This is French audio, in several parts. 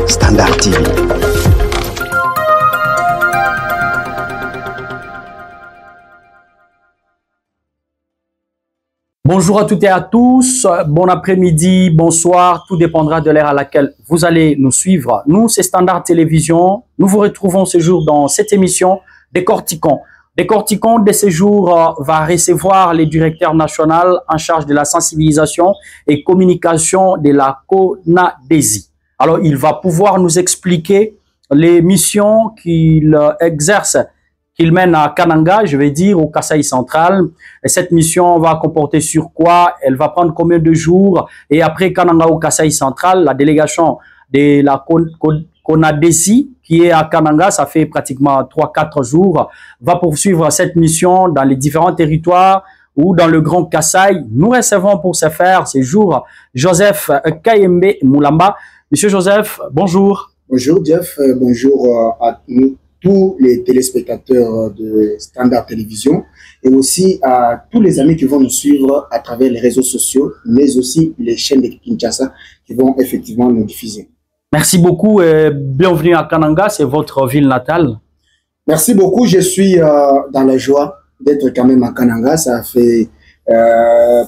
Standard TV. Bonjour à toutes et à tous, bon après-midi, bonsoir, tout dépendra de l'heure à laquelle vous allez nous suivre. Nous, c'est Standard Télévision, nous vous retrouvons ce jour dans cette émission Décortiquons. Décortiquons de ce jour va recevoir le directeur national en charge de la sensibilisation et communication de la CONADESI. Alors, il va pouvoir nous expliquer les missions qu'il exerce, qu'il mène à Kananga, je vais dire, au Kasaï central. Et cette mission va comporter sur quoi? Elle va prendre combien de jours? Et après Kananga au Kasaï central, la délégation de la CONADESI, qui est à Kananga, ça fait pratiquement 3-4 jours, va poursuivre cette mission dans les différents territoires ou dans le Grand Kasaï. Nous recevons pour ce faire ces jours Joseph Kayembe Moulamba. Monsieur Joseph, bonjour. Bonjour Jeff, bonjour à nous, tous les téléspectateurs de Standard Télévision et aussi à tous les amis qui vont nous suivre à travers les réseaux sociaux, mais aussi les chaînes de Kinshasa qui vont effectivement nous diffuser. Merci beaucoup et bienvenue à Kananga, c'est votre ville natale. Merci beaucoup, je suis dans la joie d'être quand même à Kananga, ça fait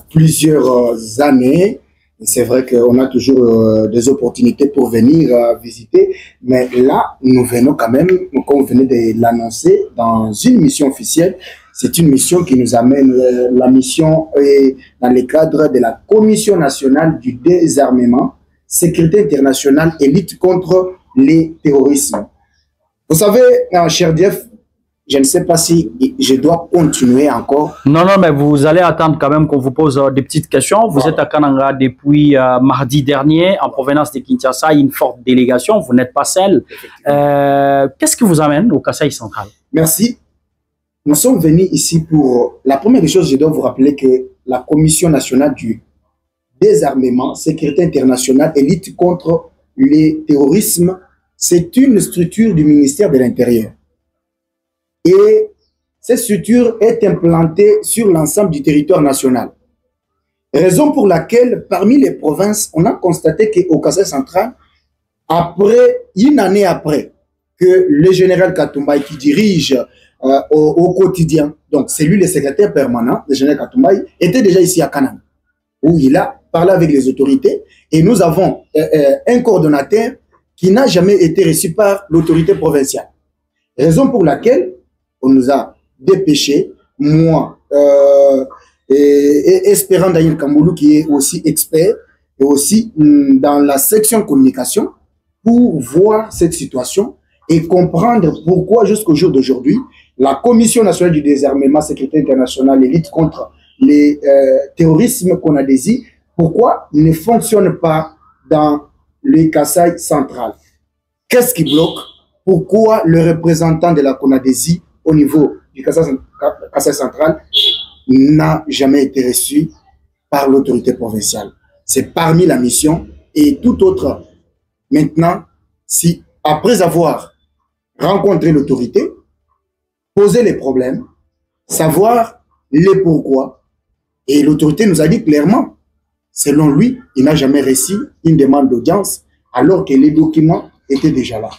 plusieurs années. C'est vrai qu'on a toujours des opportunités pour venir visiter, mais là, nous venons quand même, comme vous venez de l'annoncer, dans une mission officielle. C'est une mission qui nous amène, la mission est dans le cadre de la Commission nationale du désarmement, sécurité internationale et lutte contre les terrorismes. Vous savez, cher Jeff, je ne sais pas si je dois continuer encore. Non, mais vous allez attendre quand même qu'on vous pose des petites questions. Vous êtes à Kananga depuis mardi dernier, en provenance de Kinshasa, une forte délégation. Vous n'êtes pas seul. Qu'est-ce qui vous amène au Kasaï central? Merci. Nous sommes venus ici pour... La première des choses, je dois vous rappeler que la Commission nationale du désarmement, sécurité internationale et lutte contre les terrorismes, c'est une structure du ministère de l'Intérieur. Et cette structure est implantée sur l'ensemble du territoire national. Raison pour laquelle, parmi les provinces, on a constaté qu'au Kasaï central, une année après que le général Katumbaï qui dirige au quotidien, donc c'est lui le secrétaire permanent, le général Katumbaï, était déjà ici à Kananga, où il a parlé avec les autorités, et nous avons un coordonnateur qui n'a jamais été reçu par l'autorité provinciale. Raison pour laquelle on nous a dépêché, moi et Espérant Daniel Kamboulou qui est aussi expert et aussi dans la section communication pour voir cette situation et comprendre pourquoi jusqu'au jour d'aujourd'hui, la Commission nationale du désarmement, sécurité internationale et lutte contre les terrorismes CONADESI, pourquoi ne fonctionne pas dans le Kasaï central? Qu'est-ce qui bloque? Pourquoi le représentant de la CONADESI au niveau du Kasaï central n'a jamais été reçu par l'autorité provinciale? C'est parmi la mission et tout autre. Maintenant, si après avoir rencontré l'autorité, poser les problèmes, savoir les pourquoi, et l'autorité nous a dit clairement, selon lui, il n'a jamais reçu une demande d'audience alors que les documents étaient déjà là.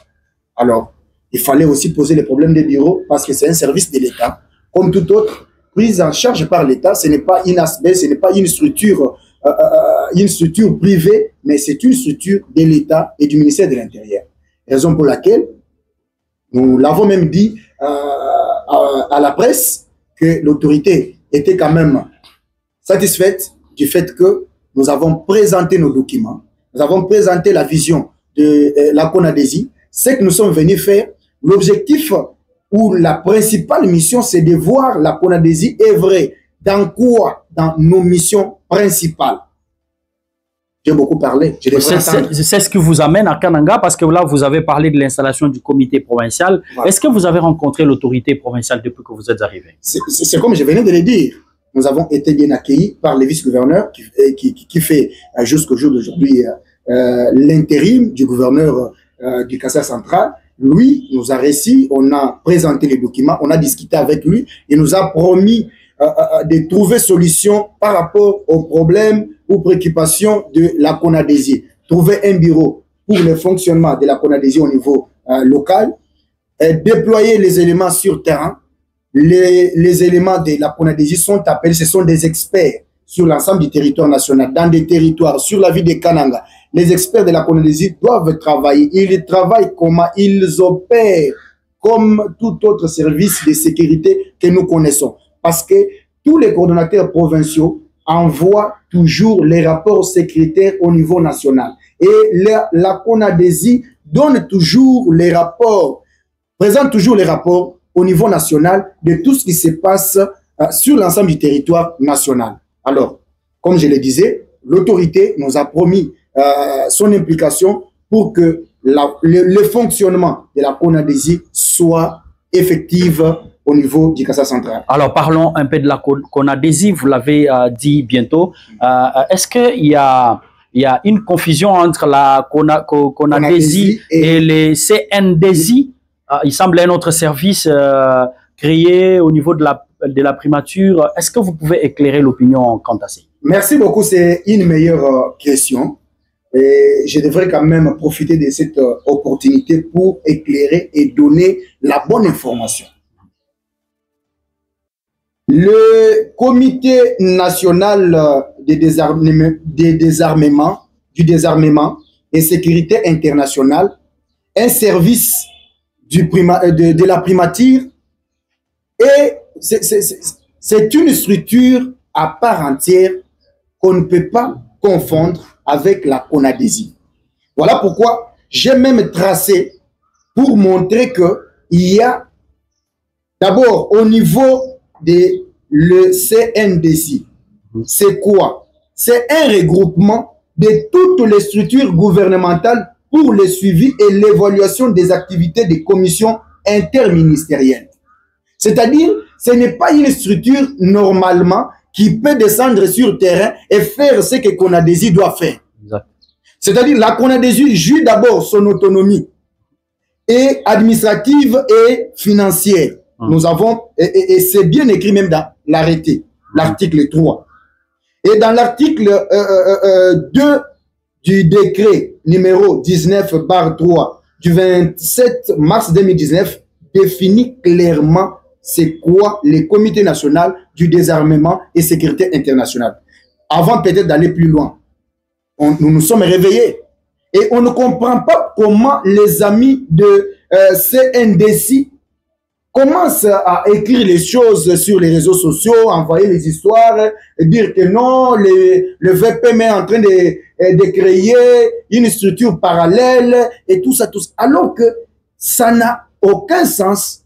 Alors, il fallait aussi poser les problèmes des bureaux parce que c'est un service de l'État. Comme tout autre, prise en charge par l'État, ce n'est pas une ASBES, ce n'est pas une structure privée, mais c'est une structure de l'État et du ministère de l'Intérieur. Raison pour laquelle, nous l'avons même dit à la presse, que l'autorité était quand même satisfaite du fait que nous avons présenté nos documents, nous avons présenté la vision de la CONADESI, c'est que nous sommes venus faire. L'objectif ou la principale mission, c'est de voir la CONADESI œuvrer dans quoi? Dans nos missions principales. J'ai beaucoup parlé. C'est ce qui vous amène à Kananga parce que là, vous avez parlé de l'installation du comité provincial. Voilà. Est-ce que vous avez rencontré l'autorité provinciale depuis que vous êtes arrivé? C'est comme je venais de le dire. Nous avons été bien accueillis par le vice-gouverneur qui fait jusqu'au jour d'aujourd'hui l'intérim du gouverneur du Kasaï central. Lui nous a reçus, on a présenté les documents, on a discuté avec lui, il nous a promis de trouver solution par rapport aux problèmes ou préoccupations de la CONADESI. Trouver un bureau pour le fonctionnement de la CONADESI au niveau local, déployer les éléments sur terrain. Les éléments de la CONADESI sont appelés, ce sont des experts sur l'ensemble du territoire national, dans des territoires, sur la ville de Kananga. Les experts de la CONADESI doivent travailler. Ils travaillent comment? Ils opèrent comme tout autre service de sécurité que nous connaissons. Parce que tous les coordonnateurs provinciaux envoient toujours les rapports sécuritaires au niveau national. Et la CONADESI donne toujours les rapports, présente toujours les rapports au niveau national de tout ce qui se passe sur l'ensemble du territoire national. Alors, comme je le disais, l'autorité nous a promis son implication pour que le fonctionnement de la CONADESI soit effectif au niveau du Kassa central. Alors, parlons un peu de la CONADESI, vous l'avez dit bientôt. Est-ce qu'il y a une confusion entre la CONADESI et les CNDSI? Il semble un autre service créé au niveau de la primature. Est-ce que vous pouvez éclairer l'opinion quant à ça? Merci beaucoup, c'est une meilleure question. Et je devrais quand même profiter de cette opportunité pour éclairer et donner la bonne information. Le Comité national du désarmement et sécurité internationale, un service de la primature, et c'est une structure à part entière qu'on ne peut pas confondre avec la CONADESI. Voilà pourquoi j'ai même tracé pour montrer qu'il y a d'abord au niveau de le CNDSI. C'est quoi? C'est un regroupement de toutes les structures gouvernementales pour le suivi et l'évaluation des activités des commissions interministérielles. C'est-à-dire, ce n'est pas une structure normalement qui peut descendre sur le terrain et faire ce que CONADESI doit faire. C'est-à-dire, la CONADESI joue d'abord son autonomie et administrative et financière. Nous avons, et c'est bien écrit même dans l'arrêté, l'article 3. Et dans l'article 2 du décret numéro 19/3 du 27 mars 2019 définit clairement c'est quoi le Comité national du désarmement et sécurité internationale. Avant peut-être d'aller plus loin, nous nous sommes réveillés et on ne comprend pas comment les amis de CNDSI commencent à écrire les choses sur les réseaux sociaux, envoyer les histoires, et dire que non, le VPM est en train de créer une structure parallèle et tout ça. Alors que ça n'a aucun sens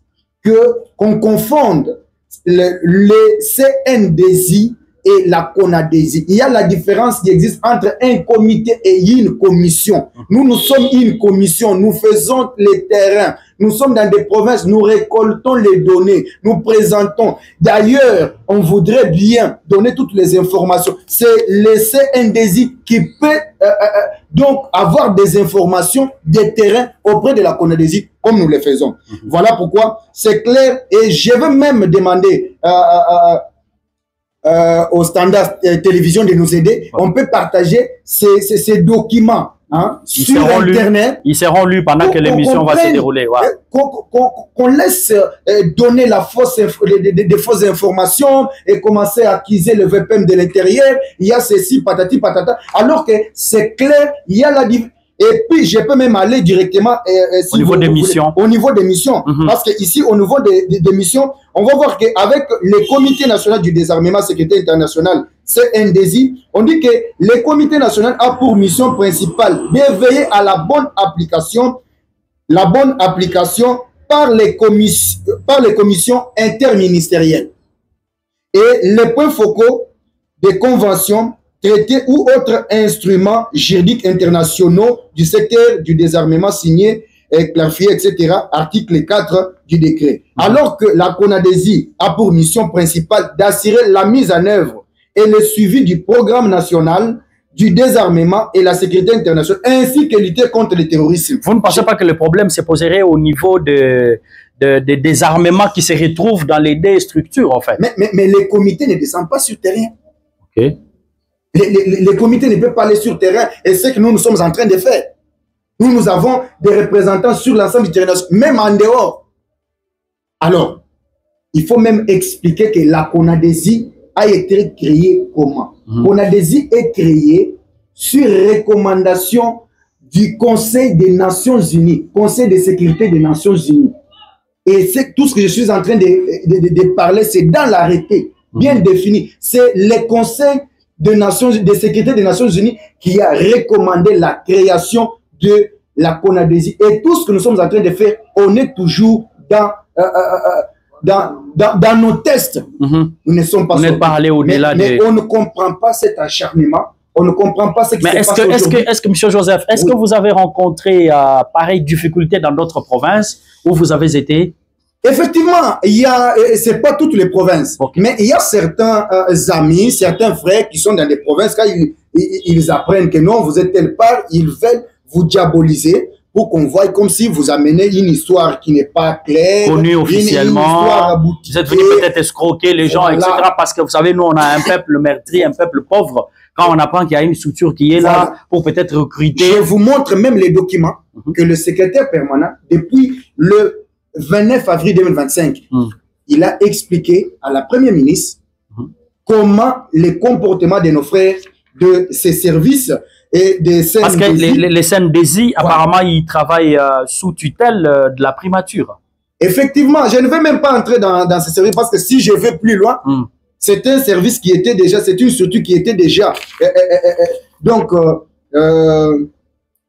qu'on confonde les CNDSI et la CONADESI. Il y a la différence qui existe entre un comité et une commission. Nous sommes une commission, nous faisons les terrains, nous sommes dans des provinces, nous récoltons les données, nous présentons. D'ailleurs, on voudrait bien donner toutes les informations. C'est le CNDSI qui peut donc avoir des informations des terrains auprès de la CONADESI, comme nous le faisons. Voilà pourquoi c'est clair et je veux même demander au standard télévision de nous aider. On peut partager ces documents sur Internet. Ils seront lus pendant que l'émission va se dérouler. Ouais. Qu'on laisse donner des fausses informations et commencer à accuser le VPM de l'intérieur. Il y a ceci, patati, patata. Alors que c'est clair, il y a la différence. Et puis, je peux même aller directement au niveau des missions. Au niveau des missions. Parce que ici, au niveau des missions, on va voir qu'avec le Comité national du désarmement sécurité internationale, CNDSI, on dit que le Comité national a pour mission principale de veiller à la bonne application par les commissions interministérielles. Et les points focaux des conventions, traités ou autres instruments juridiques internationaux du secteur du désarmement signés et clarifiés, etc. Article 4 du décret. Alors que la CONADESI a pour mission principale d'assurer la mise en œuvre et le suivi du programme national du désarmement et la sécurité internationale, ainsi que lutter contre le terrorisme. Vous ne pensez pas que le problème se poserait au niveau des désarmements qui se retrouvent dans les deux structures, en fait? Mais les comités ne descendent pas sur terrain. Ok. Les comités ne peuvent pas aller sur terrain et c'est ce que nous sommes en train de faire. Nous avons des représentants sur l'ensemble du territoire, même en dehors. Alors, il faut même expliquer que la CONADESI a été créée comment? CONADESI est créée sur recommandation du Conseil des Nations Unies, Conseil de sécurité des Nations Unies. Et c'est tout ce que je suis en train de parler, c'est dans l'arrêté, bien défini. C'est le Conseil de sécurité des Nations Unies qui a recommandé la création de la CONADESI. Et tout ce que nous sommes en train de faire, on est toujours dans nos tests. Nous ne sommes pas sortis. Pas allé au-delà mais on ne comprend pas cet acharnement. On ne comprend pas ce qui se passe aujourd'hui. Est-ce que, M. Joseph, est-ce que vous avez rencontré pareille difficulté dans d'autres provinces où vous avez été? Effectivement, c'est pas toutes les provinces, mais il y a certains amis, certains frères qui sont dans des provinces, quand ils apprennent que non, vous êtes telle part, ils veulent vous diaboliser pour qu'on voie comme si vous amenez une histoire qui n'est pas claire, connue officiellement, vous êtes venu peut-être escroquer les gens, etc. Parce que vous savez, nous, on a un peuple meurtri, un peuple pauvre. Quand on apprend qu'il y a une structure qui est là pour peut-être recruter. Je vous montre même les documents que le secrétaire permanent, depuis le 29 avril 2025, il a expliqué à la première ministre comment les comportements de nos frères de ces services et des scènes. Parce que les scènes DESI, apparemment, ils travaillent sous tutelle de la primature. Effectivement, je ne vais même pas entrer dans ces services parce que si je vais plus loin, c'est un service qui était déjà, c'est une structure qui était déjà. Donc,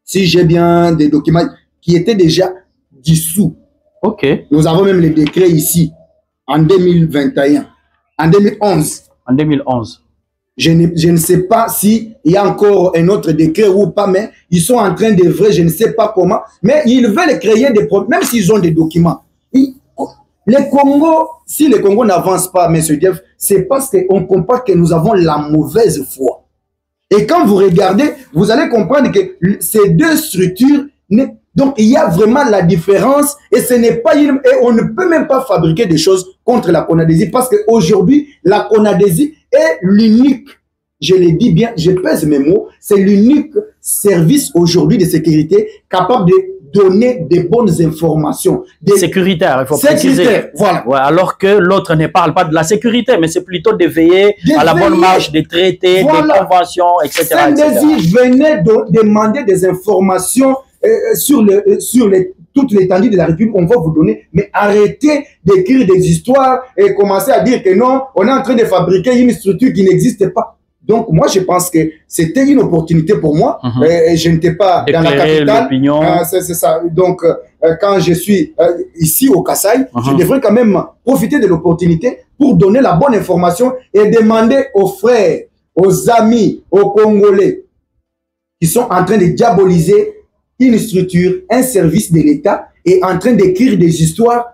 si j'ai bien des documents qui étaient déjà dissous. Ok. Nous avons même les décrets ici, en 2021, en 2011. En 2011. Je ne sais pas s'il y a encore un autre décret ou pas, mais ils sont en train d'œuvrer, je ne sais pas comment, mais ils veulent créer des problèmes, même s'ils ont des documents. Les Congo, si le Congo n'avance pas, M. Jeff, c'est parce qu'on comprend que nous avons la mauvaise foi. Et quand vous regardez, vous allez comprendre que ces deux structures, donc il y a vraiment la différence et ce n'est pas et on ne peut même pas fabriquer des choses contre la CONADESI parce qu'aujourd'hui, la CONADESI est l'unique, je le dis bien, je pèse mes mots, c'est l'unique service aujourd'hui de sécurité capable de donner des bonnes informations. Sécuritaire, il faut préciser. Voilà. Ouais, alors que l'autre ne parle pas de la sécurité, mais c'est plutôt de veiller à la bonne marche des traités, des conventions, etc. CNDSI venait demander des informations sur toute l'étendue de la République, on va vous donner, mais arrêtez d'écrire des histoires et commencer à dire que non, on est en train de fabriquer une structure qui n'existe pas. Donc, moi, je pense que c'était une opportunité pour moi. Je n'étais pas dans la capitale. C'est ça. Donc, quand je suis ici au Kasaï, je devrais quand même profiter de l'opportunité pour donner la bonne information et demander aux frères, aux amis, aux Congolais qui sont en train de diaboliser une structure, un service de l'État et en train d'écrire des histoires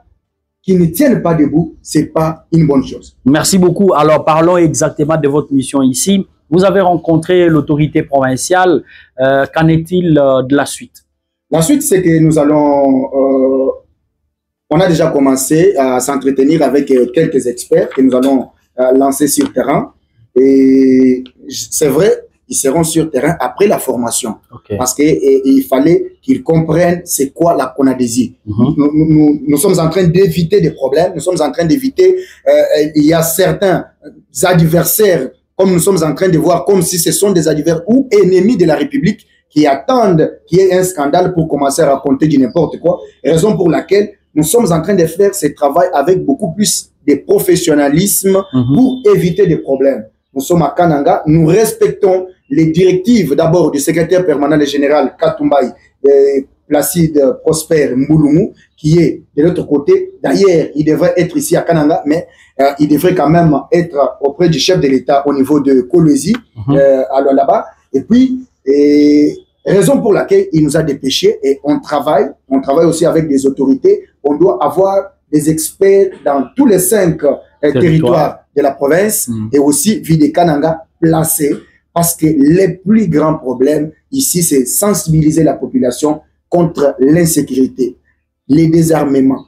qui ne tiennent pas debout, c'est pas une bonne chose. Merci beaucoup. Alors, parlons exactement de votre mission ici. Vous avez rencontré l'autorité provinciale. Qu'en est-il de la suite? La suite, c'est que nous allons... on a déjà commencé à s'entretenir avec quelques experts que nous allons lancer sur terrain. Et c'est vrai, ils seront sur terrain après la formation. Parce qu'il fallait qu'ils comprennent c'est quoi la CONADESI. Nous sommes en train d'éviter des problèmes, nous sommes en train d'éviter, il y a certains adversaires, comme nous sommes en train de voir, comme si ce sont des adversaires ou ennemis de la République qui attendent qu'il y ait un scandale pour commencer à raconter du n'importe quoi. Raison pour laquelle nous sommes en train de faire ce travail avec beaucoup plus de professionnalisme pour éviter des problèmes. Nous sommes à Kananga, nous respectons les directives d'abord du secrétaire permanent général Katumbaï, Placide Prosper Mbouloumou, qui est de l'autre côté. D'ailleurs, il devrait être ici à Kananga, mais il devrait quand même être auprès du chef de l'État au niveau de Kolwezi, là-bas. Et puis, raison pour laquelle il nous a dépêchés et on travaille aussi avec des autorités. On doit avoir des experts dans tous les 5 territoires de la province et aussi Vide Kananga placés. Parce que les plus grands problèmes ici, c'est sensibiliser la population contre l'insécurité, les désarmements.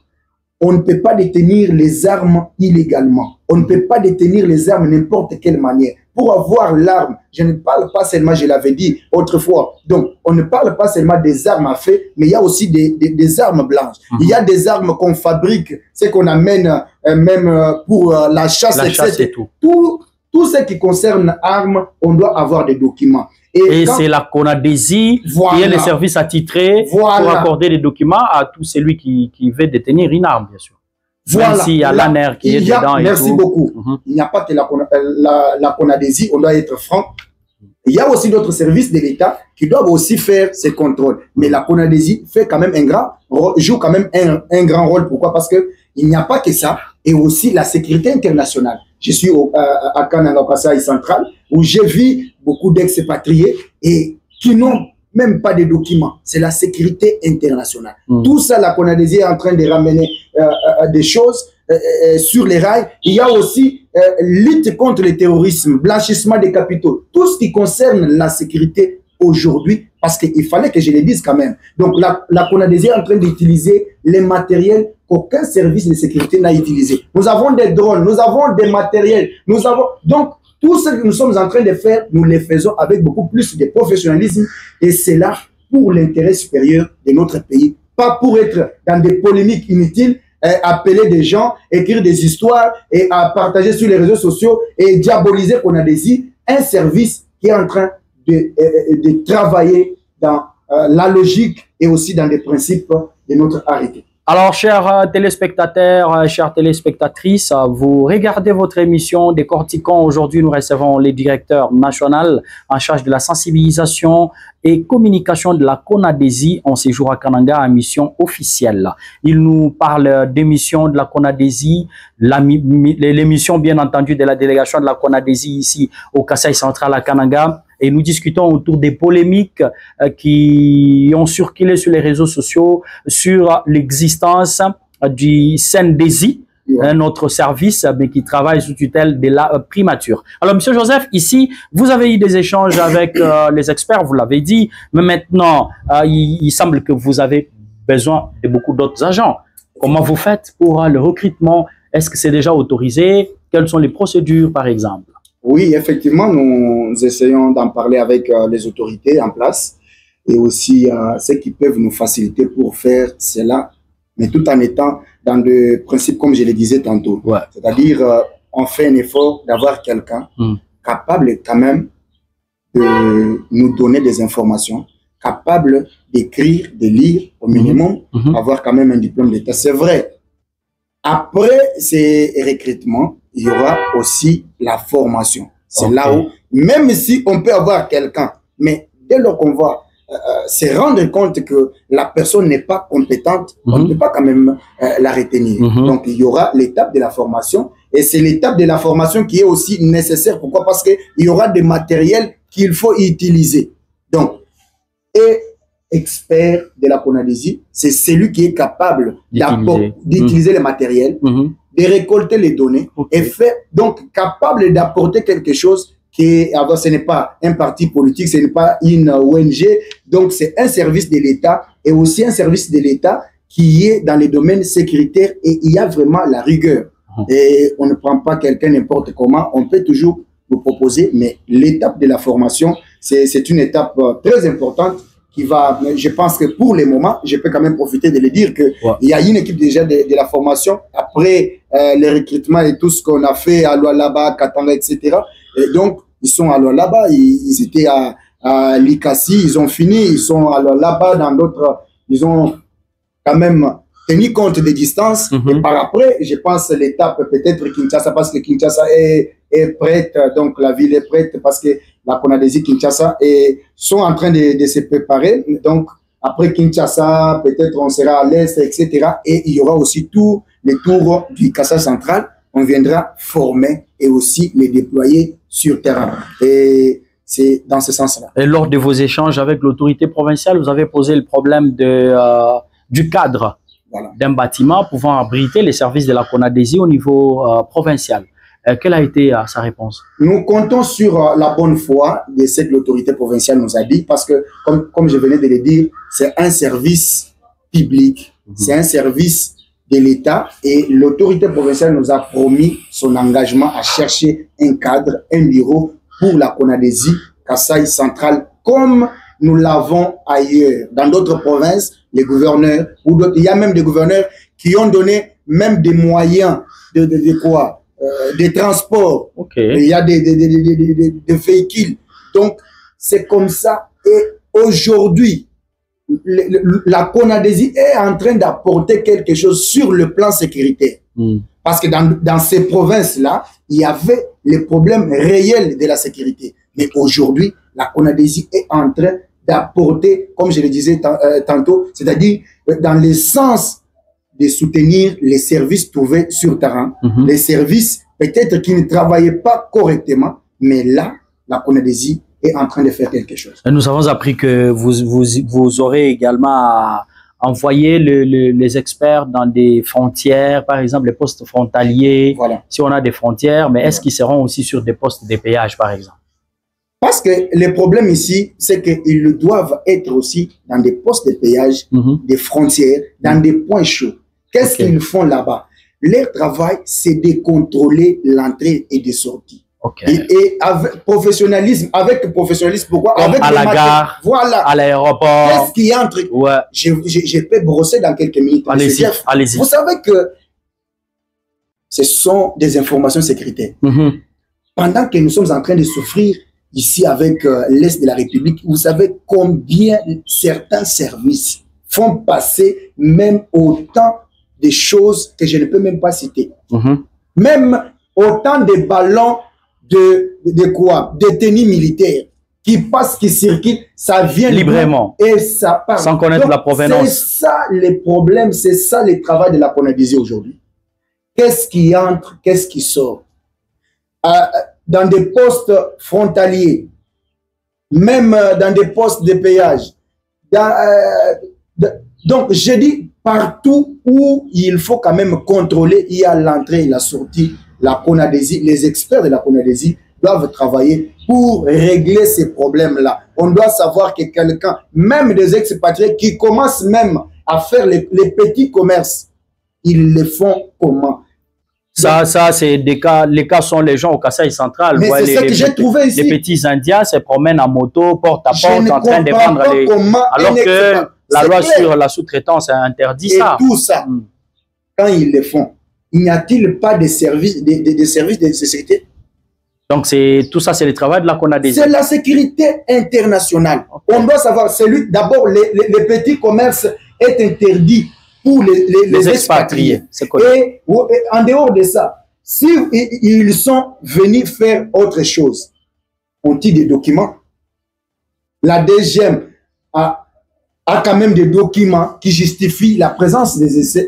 On ne peut pas détenir les armes illégalement. On ne peut pas détenir les armes de n'importe quelle manière. pour avoir l'arme. Je ne parle pas seulement, je l'avais dit autrefois, donc on ne parle pas seulement des armes à feu, mais il y a aussi des armes blanches. Il y a des armes qu'on fabrique, ce qu'on amène même pour la chasse, etc. Tout ce qui concerne armes, on doit avoir des documents. Et c'est la CONADESI qui est le service attitré pour accorder des documents à tout celui qui veut détenir une arme, bien sûr. Même s'il y a l'ANER qui est dedans. Merci beaucoup. Il n'y a pas que la CONADESI, on doit être franc. Il y a aussi d'autres services de l'État qui doivent aussi faire ces contrôles. Mais la CONADESI fait quand même joue quand même un grand rôle. Pourquoi? Parce que il n'y a pas que ça, et aussi la sécurité internationale. Je suis à Kananga, au Kasaï central, où j'ai vu beaucoup d'ex-expatriés et qui n'ont même pas de documents. C'est la sécurité internationale. Tout ça, la CONADESI est en train de ramener des choses sur les rails. Il y a aussi lutte contre le terrorisme, blanchissement des capitaux, tout ce qui concerne la sécurité aujourd'hui, parce qu'il fallait que je le dise quand même. Donc la CONADESI est en train d'utiliser les matériels qu'aucun service de sécurité n'a utilisé. Nous avons des drones, nous avons des matériels, nous avons... Donc, tout ce que nous sommes en train de faire, nous le faisons avec beaucoup plus de professionnalisme, et c'est là pour l'intérêt supérieur de notre pays, pas pour être dans des polémiques inutiles, appeler des gens, écrire des histoires et à partager sur les réseaux sociaux et diaboliser CONADESI, un service qui est en train de travailler dans la logique et aussi dans les principes de notre arrêté. Alors, chers téléspectateurs, chères téléspectatrices, vous regardez votre émission Décortiquons. Aujourd'hui, nous recevons le directeur national en charge de la sensibilisation et communication de la CONADESI en séjour à Kananga en mission officielle. Il nous parle des missions de la CONADESI, les missions bien entendu de la délégation de la CONADESI ici au Kasaï central à Kananga. Et nous discutons autour des polémiques qui ont circulé sur les réseaux sociaux sur l'existence du CNDESI, notre service qui travaille sous tutelle de la primature. Alors, Monsieur Joseph, ici, vous avez eu des échanges avec les experts, vous l'avez dit, mais maintenant, il semble que vous avez besoin de beaucoup d'autres agents. Comment vous faites pour le recrutement? Est-ce que c'est déjà autorisé? Quelles sont les procédures, par exemple? Oui, effectivement, nous essayons d'en parler avec les autorités en place et aussi ceux qui peuvent nous faciliter pour faire cela, mais tout en étant dans des principes, comme je le disais tantôt. Ouais. C'est-à-dire, on fait un effort d'avoir quelqu'un capable quand même de nous donner des informations, capable d'écrire, de lire au minimum, avoir quand même un diplôme d'État. C'est vrai. Après ces recrutements, il y aura aussi la formation. C'est là où, même si on peut avoir quelqu'un, mais dès lors qu'on va se rendre compte que la personne n'est pas compétente, on ne peut pas quand même la retenir. Donc, il y aura l'étape de la formation, et c'est l'étape de la formation qui est aussi nécessaire. Pourquoi? Parce qu'il y aura des matériels qu'il faut utiliser. Donc, et expert de la CONADESI, c'est celui qui est capable d'utiliser les matériels, de récolter les données et fait donc capable d'apporter quelque chose qui, alors, ce n'est pas un parti politique, ce n'est pas une ONG, donc c'est un service de l'État et aussi un service de l'État qui est dans les domaines sécuritaires et il y a vraiment la rigueur. Et on ne prend pas quelqu'un n'importe comment, on peut toujours vous proposer, mais l'étape de la formation, c'est une étape très importante qui va, je pense que pour le moment, je peux quand même profiter de le dire que il y a une équipe déjà de la formation après les recrutements et tout ce qu'on a fait à Lualaba, Katanga, etc. Et donc, ils sont à Lualaba, ils étaient à Likasi, ils ont fini, ils sont à Lualaba, dans d'autres, ils ont quand même tenu compte des distances. Et par après, je pense l'étape peut-être Kinshasa, parce que Kinshasa est prête, donc la ville est prête, parce que la CONADESI Kinshasa sont en train de se préparer. Donc, après Kinshasa, peut-être on sera à l'est, etc. Et il y aura aussi tous les tours du Kasaï central. On viendra former et aussi les déployer sur terrain. Et c'est dans ce sens-là. Et lors de vos échanges avec l'autorité provinciale, vous avez posé le problème du cadre d'un bâtiment pouvant abriter les services de la CONADESI au niveau provincial. Quelle a été sa réponse? Nous comptons sur la bonne foi de ce que l'autorité provinciale nous a dit, parce que, comme je venais de le dire, c'est un service public, c'est un service de l'État, et l'autorité provinciale nous a promis son engagement à chercher un cadre, un bureau pour la Konadesi, Kasaï central, comme nous l'avons ailleurs. Dans d'autres provinces, les gouverneurs, ou il y a même des gouverneurs qui ont donné même des moyens de quoi? Des transports. Okay. Il y a des véhicules. Donc, c'est comme ça. Et aujourd'hui, la Konadesi est en train d'apporter quelque chose sur le plan sécuritaire. Parce que dans ces provinces-là, il y avait les problèmes réels de la sécurité. Mais aujourd'hui, la Konadesi est en train d'apporter, comme je le disais tantôt, c'est-à-dire dans le sens de soutenir les services trouvés sur terrain, les services peut-être qui ne travaillaient pas correctement, mais là, la Konadesi est en train de faire quelque chose. Et nous avons appris que vous aurez également envoyé les experts dans des frontières, par exemple les postes frontaliers, voilà. Si on a des frontières, mais est-ce qu'ils seront aussi sur des postes de péage, par exemple? Parce que le problème ici, c'est qu'ils doivent être aussi dans des postes de péage, des frontières, dans des points chauds. Qu'est-ce qu'ils font là-bas? Leur travail, c'est de contrôler l'entrée et des sorties. Et avec professionnalisme, pourquoi? Comme avec à la gare, voilà. À l'aéroport. Qu'est-ce qu'il y a entre... Ouais. Je peux brosser dans quelques minutes. Allez-y, allez-y. Vous savez que ce sont des informations sécuritaires. Pendant que nous sommes en train de souffrir ici avec l'Est de la République, vous savez combien certains services font passer même autant de choses que je ne peux même pas citer. Même autant de ballons de quoi? De tennis militaires qui passent, qui circulent, ça vient librement et ça part. Sans connaître la provenance. C'est ça les problèmes, c'est ça le travail de la Konadesi aujourd'hui. Qu'est-ce qui entre, qu'est-ce qui sort? Dans des postes frontaliers, même dans des postes de péage. Donc, je dis partout où il faut quand même contrôler, il y a l'entrée et la sortie, la Konadesi, les experts de la Konadesi doivent travailler pour régler ces problèmes-là. On doit savoir que quelqu'un, même des expatriés qui commencent même à faire les petits commerces, ils le font comment? Ça c'est des cas. Les cas sont les gens au Kasaï central. Mais c'est ça que j'ai trouvé ici. Les petits Indiens se promènent en moto, porte à porte, en train de vendre les. Alors que la loi sur la sous-traitance interdit ça. Et tout ça, quand ils le font, il n'y a-t-il pas de services, des services de sécurité? Donc tout ça, c'est le travail de la Konadesi. C'est la sécurité internationale. On doit savoir, d'abord, les petits commerces est interdit pour les expatriés. Et en dehors de ça, si ils sont venus faire autre chose, ont-ils des documents? La DGM a quand même des documents qui justifient la présence de ces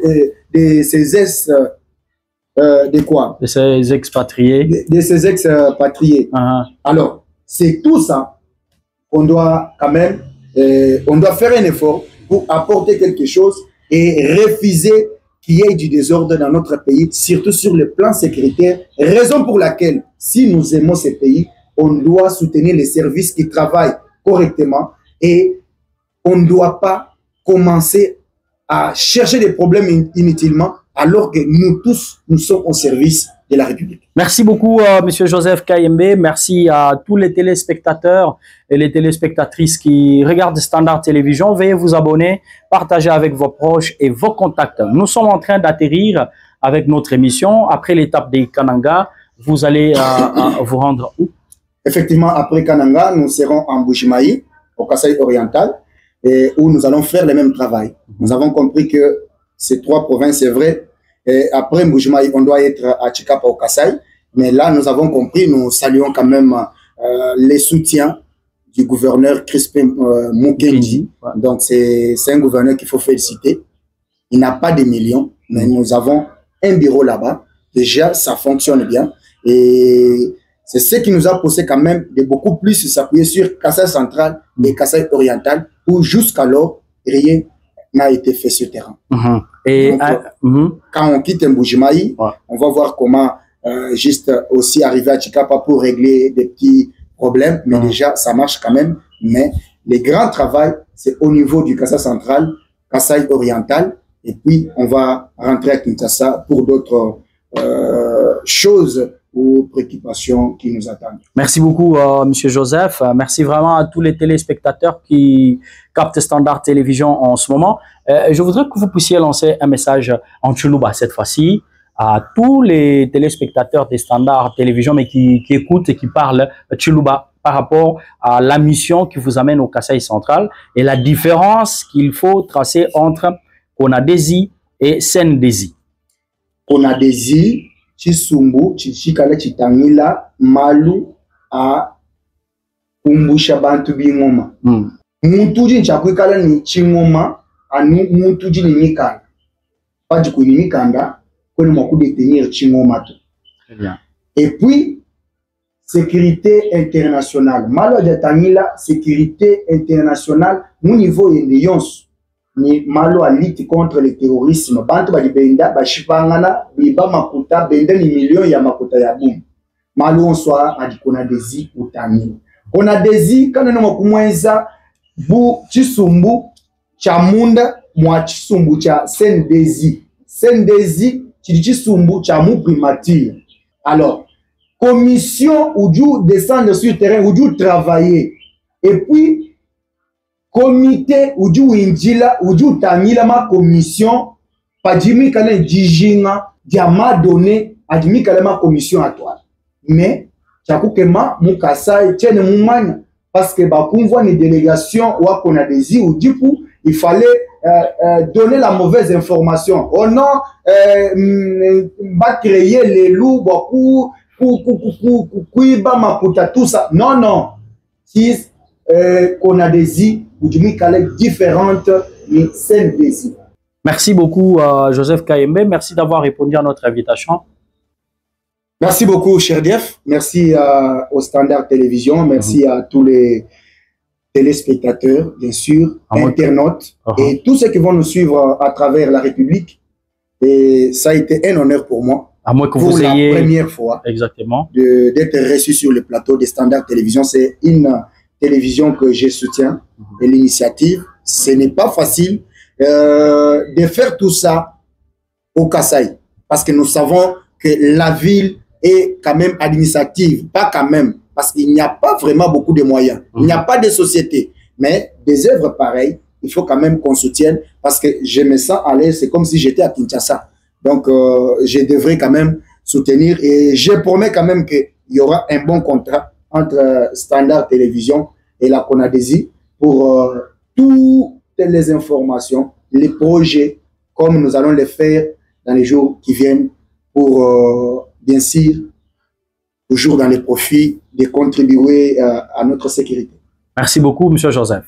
expatriés. De ces expatriés. Alors, c'est tout ça qu'on doit quand même, on doit faire un effort pour apporter quelque chose et refuser qu'il y ait du désordre dans notre pays, surtout sur le plan sécuritaire. Raison pour laquelle, si nous aimons ce pays, on doit soutenir les services qui travaillent correctement et on ne doit pas commencer à chercher des problèmes inutilement alors que nous tous, nous sommes au service de la République. Merci beaucoup, Monsieur Joseph Kayembe. Merci à tous les téléspectateurs et les téléspectatrices qui regardent Standard Télévision. Veuillez vous abonner, partager avec vos proches et vos contacts. Nous sommes en train d'atterrir avec notre émission. Après l'étape des Kananga, vous allez vous rendre où? Effectivement, après Kananga, nous serons en Mbuji-Mayi, au Kasaï oriental, et où nous allons faire le même travail. Nous avons compris que ces trois provinces, c'est vrai. Et après Mbuji-Mayi, on doit être à Chikapa au Kasaï. Mais là, nous avons compris, nous saluons quand même les soutiens du gouverneur Crispin Mukendi. Donc, c'est un gouverneur qu'il faut féliciter. Il n'a pas de millions, mais nous avons un bureau là-bas. Déjà, ça fonctionne bien. Et c'est ce qui nous a poussé quand même de beaucoup plus s'appuyer sur Kasaï central et Kasaï oriental, où jusqu'alors, rien n'a été fait sur le terrain. Et donc, quand on quitte Mbuji-Mayi, on va voir comment juste aussi arriver à Chikapa pour régler des petits problèmes. Mais déjà, ça marche quand même. Mais le grand travail, c'est au niveau du Kasaï central, Kasaï oriental. Et puis, on va rentrer à Kinshasa pour d'autres choses aux préoccupations qui nous attendent. Merci beaucoup, Monsieur Joseph. Merci vraiment à tous les téléspectateurs qui captent Standard Télévision en ce moment. Je voudrais que vous puissiez lancer un message en Tsholuba cette fois-ci à tous les téléspectateurs des Standard Télévision, mais qui écoutent et qui parlent Tsholuba par rapport à la mission qui vous amène au Kasaï central et la différence qu'il faut tracer entre Konadesi et Sendesi. Konadesi, Chisumbu, Chichikala, Chitangila, Malu, a Kumbusha Bantu Bingoma. Mutuji Nchakwikala ni Chingoma, anu Mutuji ni Mikanda. Pas du coup ni Mikanda, qu'on m'a coup détenir Chingoma. Très bien. Et puis, sécurité internationale. Malo de Tangila, sécurité internationale, mon niveau est de Yons. Ni malo à lutte contre le terrorisme. Bantu ba benda ba shipangana biba makuta benda ni millions ya makuta ya boum. Malo on soit a di Konadesi utani. Konadesi kana no makumweza bu Chisumbu cha munda mwa Chisumbu cha Sendesi. Sendesi Chisumbu cha mu primature. Alors, commission ou du descendre sur le terrain ou du travailler. Et puis comité ou du indila ou du tamila ma commission pas dimi kala dijinga diama donné adimi kala ma commission à toi mais chakukema mukasa tiene mumanya parce que ba convoi ni délégation ou Konadesi ou du coup il fallait donner la mauvaise information oh non va créer les loups beaucoup kuiba maputa tout ça non si Konadesi ou du différentes mais Sendesi. Merci beaucoup, Joseph Kayembe. Merci d'avoir répondu à notre invitation. Merci beaucoup, cher Dief. Merci au Standard Télévision. Merci à tous les téléspectateurs, bien sûr, internautes et tous ceux qui vont nous suivre à travers la République. Et ça a été un honneur pour moi. À moins que pour vous ayez... la première fois exactement d'être reçu sur le plateau des Standard Télévision. C'est une télévision que je soutiens et l'initiative. Ce n'est pas facile de faire tout ça au Kasaï parce que nous savons que la ville est quand même administrative, pas quand même, parce qu'il n'y a pas vraiment beaucoup de moyens, il n'y a pas de société, mais des œuvres pareilles, il faut quand même qu'on soutienne parce que je me sens à l'aise, c'est comme si j'étais à Kinshasa. Donc, je devrais quand même soutenir et je promets quand même qu'il y aura un bon contrat entre Standard Télévision et la Konadesi pour toutes les informations, les projets, comme nous allons les faire dans les jours qui viennent pour, bien sûr, toujours dans les profits, de contribuer à notre sécurité. Merci beaucoup, M. Joseph.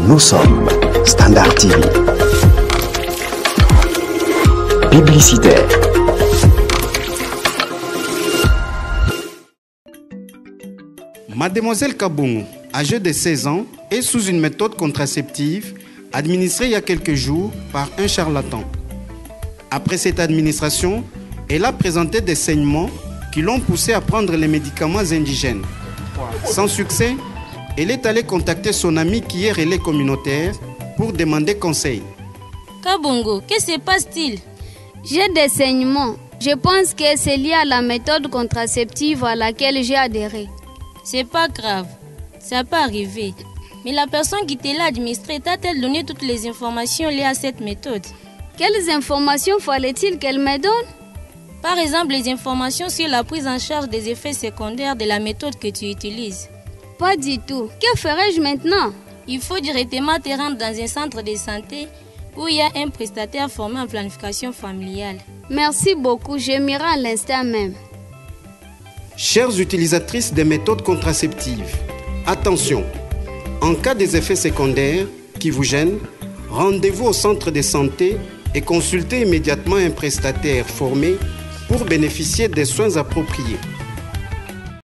Nous sommes Standard TV. Publicitaire. Mademoiselle Kabongo, âgée de 16 ans, est sous une méthode contraceptive administrée il y a quelques jours par un charlatan. Après cette administration, elle a présenté des saignements qui l'ont poussée à prendre les médicaments indigènes. Sans succès, elle est allée contacter son ami qui est relais communautaire pour demander conseil. Kabongo, qu'est-ce qui se passe-t-il? J'ai des saignements. Je pense que c'est lié à la méthode contraceptive à laquelle j'ai adhéré. C'est pas grave, ça peut arriver. Mais la personne qui te l'a administré t'a-t-elle donné toutes les informations liées à cette méthode? Quelles informations fallait-il qu'elle me donne? Par exemple, les informations sur la prise en charge des effets secondaires de la méthode que tu utilises. Pas du tout. Que ferais-je maintenant? Il faut directement te rendre dans un centre de santé où il y a un prestataire formé en planification familiale. Merci beaucoup, je m'irai à l'instant même. Chères utilisatrices des méthodes contraceptives, attention, en cas des effets secondaires qui vous gênent, rendez-vous au centre de santé et consultez immédiatement un prestataire formé pour pour bénéficier des soins appropriés.